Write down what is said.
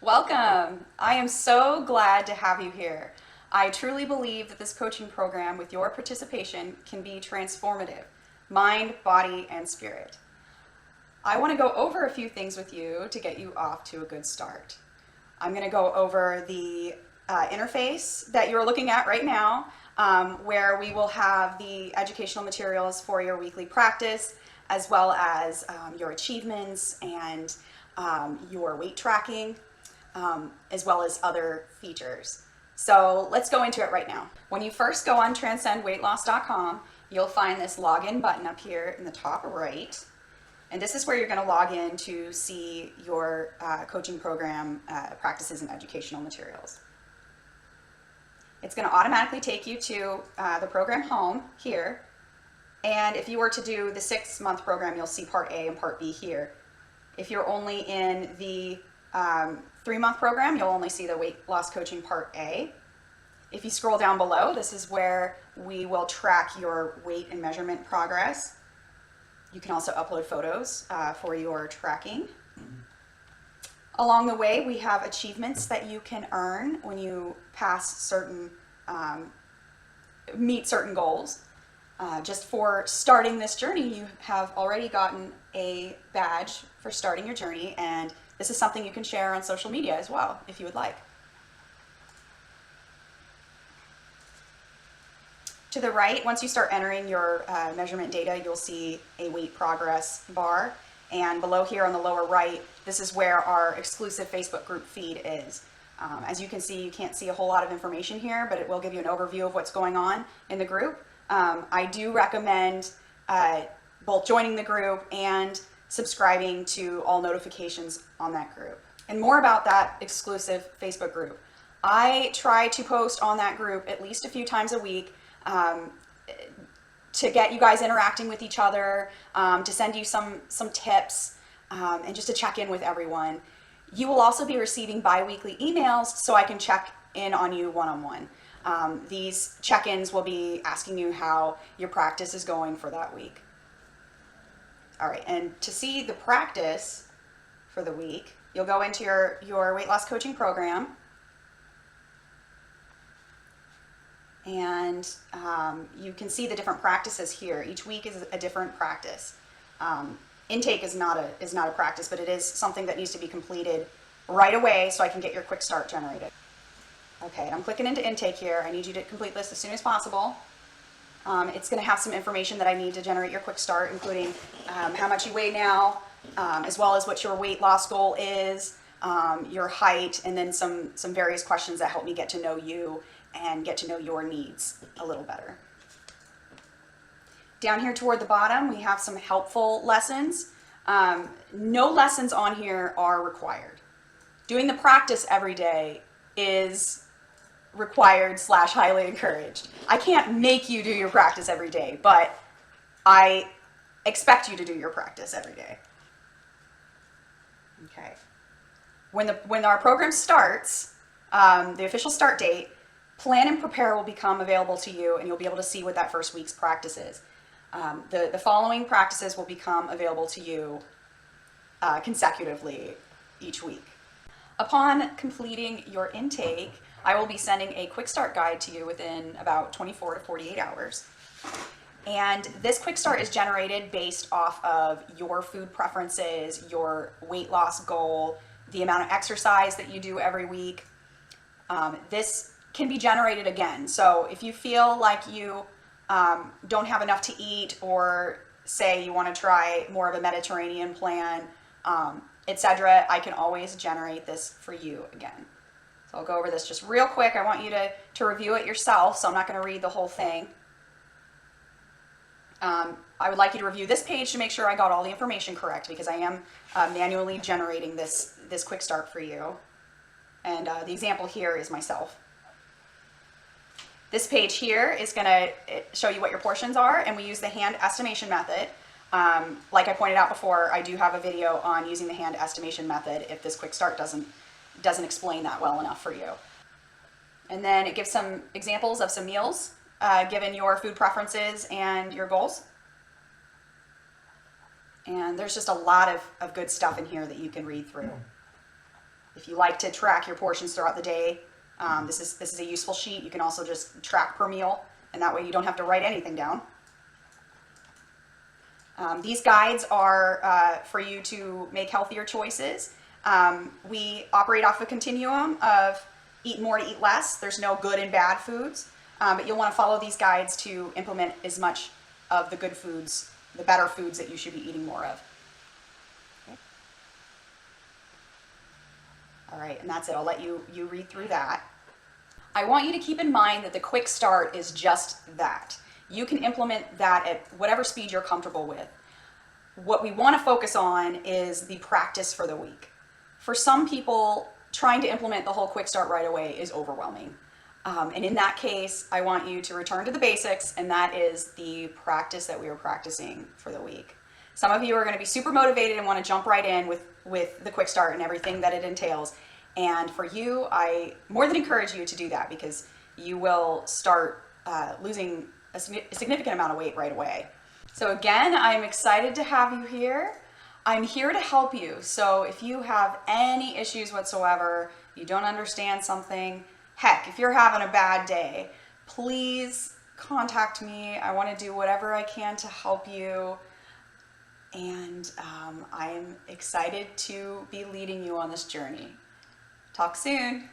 Welcome. I am so glad to have you here. I truly believe that this coaching program, with your participation, can be transformative, mind, body, and spirit. I want to go over a few things with you to get you off to a good start. I'm going to go over the interface that you're looking at right now, where we will have the educational materials for your weekly practice, as well as your achievements and your weight tracking, as well as other features. So let's go into it right now. When you first go on transcendweightloss.com, you'll find this login button up here in the top right. And this is where you're going to log in to see your coaching program practices and educational materials. It's going to automatically take you to the program home here. And if you were to do the 6-month program, you'll see part A and part B here. If you're only in the 3-month program, you'll only see the weight loss coaching part A. If you scroll down below, this is where we will track your weight and measurement progress. You can also upload photos for your tracking. Along the way, we have achievements that you can earn when you pass certain, meet certain goals. Just for starting this journey, you have already gotten a badge for starting your journey, and this is something you can share on social media as well, if you would like. To the right, once you start entering your measurement data, you'll see a weight progress bar. And below here on the lower right, this is where our exclusive Facebook group feed is. As you can see, you can't see a whole lot of information here, but it will give you an overview of what's going on in the group. I do recommend both joining the group and subscribing to all notifications on that group. And more about that exclusive Facebook group. I try to post on that group at least a few times a week to get you guys interacting with each other, to send you some tips, and just to check in with everyone. You will also be receiving bi-weekly emails so I can check in on you one-on-one. These check-ins will be asking you how your practice is going for that week. All right, and to see the practice for the week, you'll go into your weight loss coaching program, and you can see the different practices here. Each week is a different practice. Intake is not a practice, but it is something that needs to be completed right away so I can get your quick start generated. Okay, I'm clicking into intake here. I need you to complete this as soon as possible. It's going to have some information that I need to generate your quick start, including how much you weigh now, as well as what your weight loss goal is, your height, and then some various questions that help me get to know you and get to know your needs a little better. Down here toward the bottom, we have some helpful lessons. No lessons on here are required. Doing the practice every day is required / highly encouraged. I can't make you do your practice every day, but I expect you to do your practice every day. Okay. When our program starts, the official start date, Plan and Prepare will become available to you, and you'll be able to see what that first week's practice is. The following practices will become available to you consecutively each week. Upon completing your intake, I will be sending a quick start guide to you within about 24 to 48 hours. And this quick start is generated based off of your food preferences, your weight loss goal, the amount of exercise that you do every week. This can be generated again. So if you feel like you don't have enough to eat, or say you want to try more of a Mediterranean plan, etc., I can always generate this for you again. So I'll go over this just real quick. I want you to review it yourself, so I'm not going to read the whole thing. I would like you to review this page to make sure I got all the information correct, because I am manually generating this quick start for you. And the example here is myself. This page here is going to show you what your portions are, and we use the hand estimation method. Like I pointed out before, I do have a video on using the hand estimation method if this quick start doesn't explain that well enough for you. And then it gives some examples of some meals given your food preferences and your goals. And there's just a lot of good stuff in here that you can read through. If you like to track your portions throughout the day, this is a useful sheet. You can also just track per meal, and that way you don't have to write anything down. These guides are for you to make healthier choices. We operate off a continuum of eat more to eat less. There's no good and bad foods, but you'll want to follow these guides to implement as much of the good foods, the better foods that you should be eating more of. Okay. All right, and that's it. I'll let you read through that. I want you to keep in mind that the quick start is just that. You can implement that at whatever speed you're comfortable with. What we want to focus on is the practice for the week. For some people, trying to implement the whole quick start right away is overwhelming. And in that case, I want you to return to the basics, and that is the practice that we were practicing for the week. Some of you are going to be super motivated and want to jump right in with the quick start and everything that it entails. And for you, I more than encourage you to do that, because you will start losing a significant amount of weight right away. So again, I'm excited to have you here. I'm here to help you. So if you have any issues whatsoever, you don't understand something, heck, if you're having a bad day, please contact me. I want to do whatever I can to help you. And I'm excited to be leading you on this journey. Talk soon.